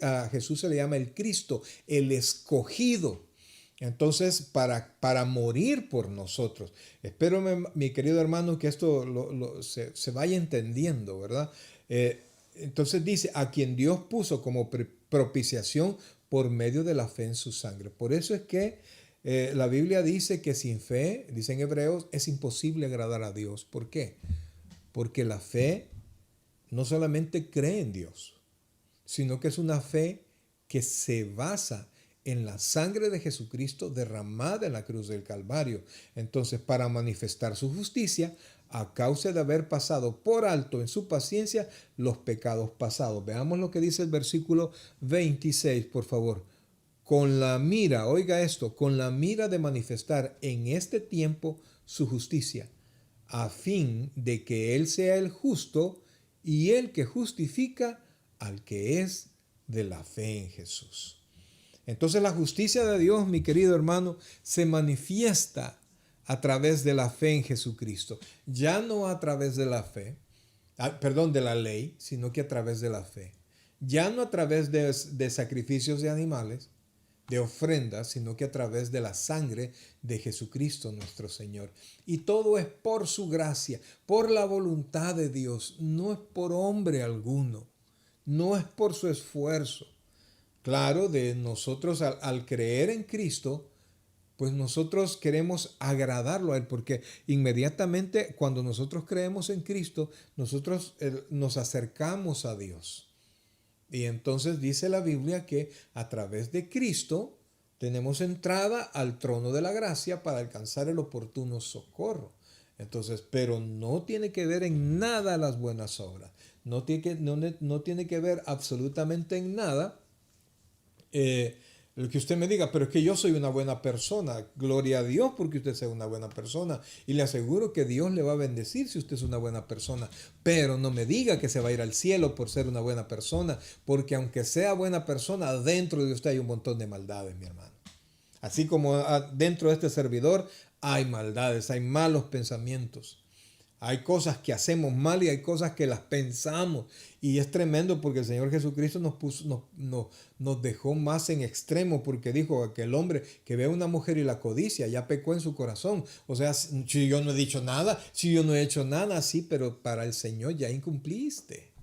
Speaker 1: a Jesús se le llama el Cristo, el escogido. Entonces, para morir por nosotros. Espero, mi querido hermano, que esto se vaya entendiendo, ¿verdad? Entonces dice, a quien Dios puso como propiciación por medio de la fe en su sangre. Por eso es que la Biblia dice que sin fe, dicen Hebreos, es imposible agradar a Dios. ¿Por qué? Porque la fe no solamente cree en Dios, sino que es una fe que se basa en la sangre de Jesucristo derramada en la cruz del Calvario. Entonces, para manifestar su justicia, a causa de haber pasado por alto en su paciencia los pecados pasados. Veamos lo que dice el versículo 26, por favor. Con la mira, oiga esto, con la mira de manifestar en este tiempo su justicia, a fin de que Él sea el justo y el que justifica al que es de la fe en Jesús. Entonces la justicia de Dios, mi querido hermano, se manifiesta a través de la fe en Jesucristo. Ya no a través de la fe, de la ley, sino que a través de la fe. Ya no a través de sacrificios de animales, de ofrendas, sino que a través de la sangre de Jesucristo nuestro Señor. Y todo es por su gracia, por la voluntad de Dios, no es por hombre alguno, no es por su esfuerzo. Claro, de nosotros al creer en Cristo, pues nosotros queremos agradarlo a Él, porque inmediatamente cuando nosotros creemos en Cristo, nosotros nos acercamos a Dios. Y entonces dice la Biblia que a través de Cristo tenemos entrada al trono de la gracia para alcanzar el oportuno socorro. Entonces, pero no tiene que ver en nada las buenas obras. No tiene que ver absolutamente en nada el que usted me diga, pero es que yo soy una buena persona. Gloria a Dios porque usted sea una buena persona. Y le aseguro que Dios le va a bendecir si usted es una buena persona. Pero no me diga que se va a ir al cielo por ser una buena persona. Porque aunque sea buena persona, dentro de usted hay un montón de maldades, mi hermano. Así como dentro de este servidor hay maldades, hay malos pensamientos. Hay cosas que hacemos mal y hay cosas que las pensamos. Y es tremendo porque el Señor Jesucristo nos dejó más en extremo porque dijo que el hombre que ve a una mujer y la codicia ya pecó en su corazón. O sea, si yo no he dicho nada, si yo no he hecho nada, sí, pero para el Señor ya incumpliste.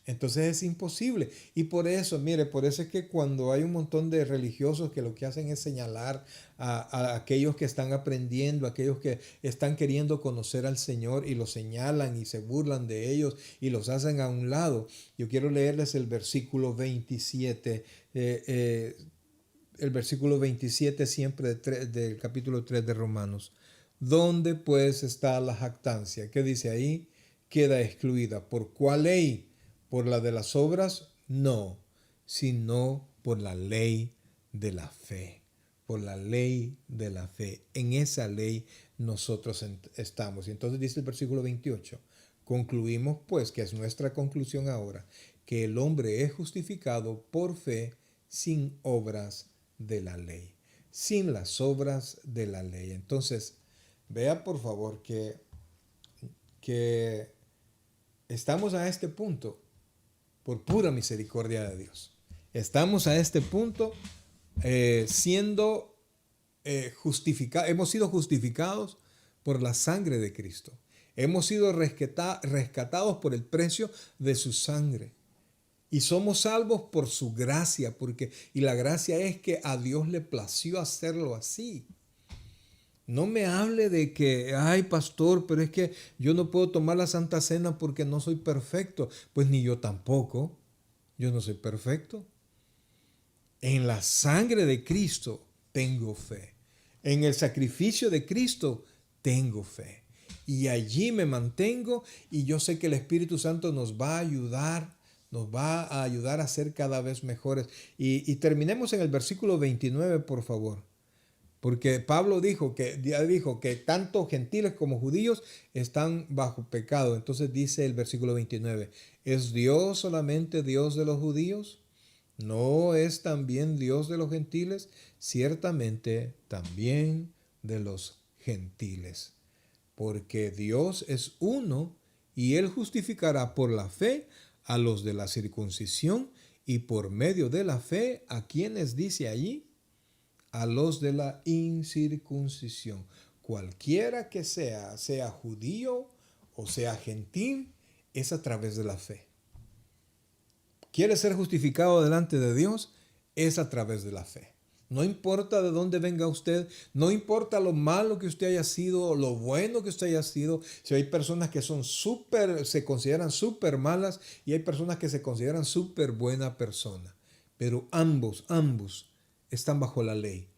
Speaker 1: Entonces es imposible. Y por eso, mire, por eso es que cuando hay un montón de religiosos que lo que hacen es señalar a aquellos que están aprendiendo, a aquellos que están queriendo conocer al Señor y los señalan y se burlan de ellos y los hacen a un lado. Yo quiero leerles el versículo 27, el versículo 27 siempre del capítulo 3 de Romanos. ¿Dónde pues está la jactancia? ¿Qué dice ahí? Queda excluida. ¿Por cuál ley? ¿Por la de las obras? No, sino por la ley de la fe. Por la ley de la fe. En esa ley nosotros estamos. Y entonces dice el versículo 28. Concluimos pues, que es nuestra conclusión ahora, que el hombre es justificado por fe sin obras de la ley. Sin las obras de la ley. Entonces, vea por favor que estamos a este punto por pura misericordia de Dios. Estamos a este punto siendo justificados, hemos sido justificados por la sangre de Cristo. Hemos sido rescatados por el precio de su sangre. Y somos salvos por su gracia, y la gracia es que a Dios le plació hacerlo así. No me hable de que, ay pastor, pero es que yo no puedo tomar la Santa Cena porque no soy perfecto. Pues ni yo tampoco. Yo no soy perfecto. En la sangre de Cristo tengo fe. En el sacrificio de Cristo tengo fe. Y allí me mantengo y yo sé que el Espíritu Santo nos va a ayudar nos va a ayudar a ser cada vez mejores. Y terminemos en el versículo 29, por favor. Porque Pablo ya dijo que tanto gentiles como judíos están bajo pecado. Entonces dice el versículo 29, ¿es Dios solamente Dios de los judíos? ¿No es también Dios de los gentiles? Ciertamente también de los gentiles. Porque Dios es uno y Él justificará por la fe a los de la circuncisión y por medio de la fe a quienes dice allí, a los de la incircuncisión. Cualquiera que sea judío o sea gentil, es a través de la fe. ¿Quiere ser justificado delante de Dios? Es a través de la fe. No importa de dónde venga usted, no importa lo malo que usted haya sido o lo bueno que usted haya sido. Si hay personas que se consideran súper malas y hay personas que se consideran súper buena persona. Pero ambos están bajo la ley.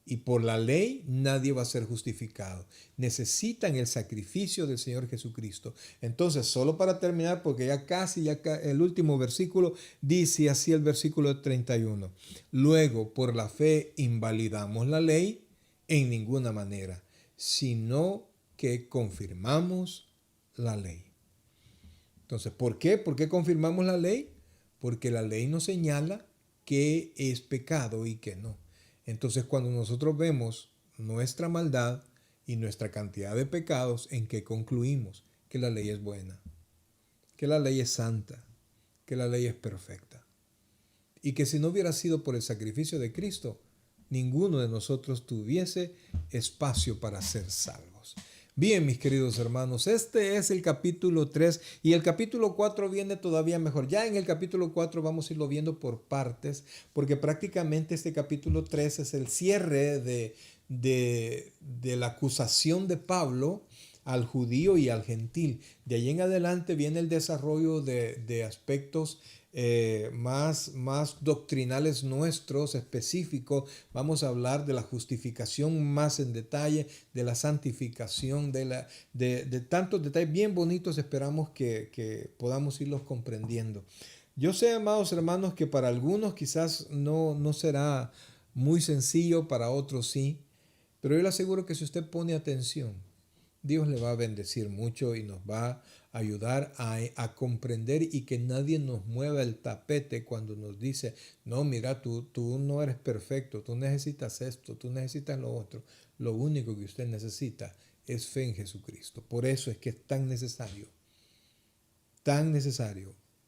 Speaker 1: Y por la ley nadie va a ser justificado. Necesitan el sacrificio del Señor Jesucristo. Entonces, solo para terminar, porque ya casi el último versículo dice así el versículo 31. Luego, por la fe invalidamos la ley en ninguna manera, sino que confirmamos la ley. Entonces, ¿por qué? ¿Por qué confirmamos la ley? Porque la ley nos señala qué es pecado y qué no. Entonces, cuando nosotros vemos nuestra maldad y nuestra cantidad de pecados, ¿en qué concluimos? Que la ley es buena, que la ley es santa, que la ley es perfecta. Y que si no hubiera sido por el sacrificio de Cristo, ninguno de nosotros tuviese espacio para ser salvos. Bien, mis queridos hermanos, este es el capítulo 3 y el capítulo 4 viene todavía mejor. Ya en el capítulo 4 vamos a irlo viendo por partes, porque prácticamente este capítulo 3 es el cierre de la acusación de Pablo al judío y al gentil. De ahí en adelante viene el desarrollo de aspectos más doctrinales nuestros, específicos. Vamos a hablar de la justificación más en detalle, de la santificación, de tantos detalles bien bonitos. Esperamos que podamos irlos comprendiendo. Yo sé, amados hermanos, que para algunos quizás no será muy sencillo, para otros sí, pero yo le aseguro que si usted pone atención, Dios le va a bendecir mucho y nos va a ayudar a comprender y que nadie nos mueva el tapete cuando nos dice, no, mira, tú no eres perfecto, tú necesitas esto, tú necesitas lo otro. Lo único que usted necesita es fe en Jesucristo. Por eso es que es tan necesario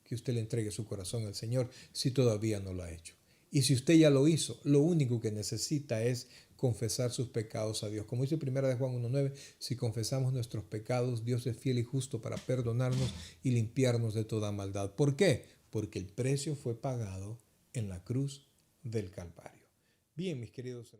Speaker 1: que usted le entregue su corazón al Señor si todavía no lo ha hecho. Y si usted ya lo hizo, lo único que necesita es confesar sus pecados a Dios. Como dice 1 de Juan 1:9, si confesamos nuestros pecados, Dios es fiel y justo para perdonarnos y limpiarnos de toda maldad. ¿Por qué? Porque el precio fue pagado en la cruz del Calvario. Bien, mis queridos hermanos.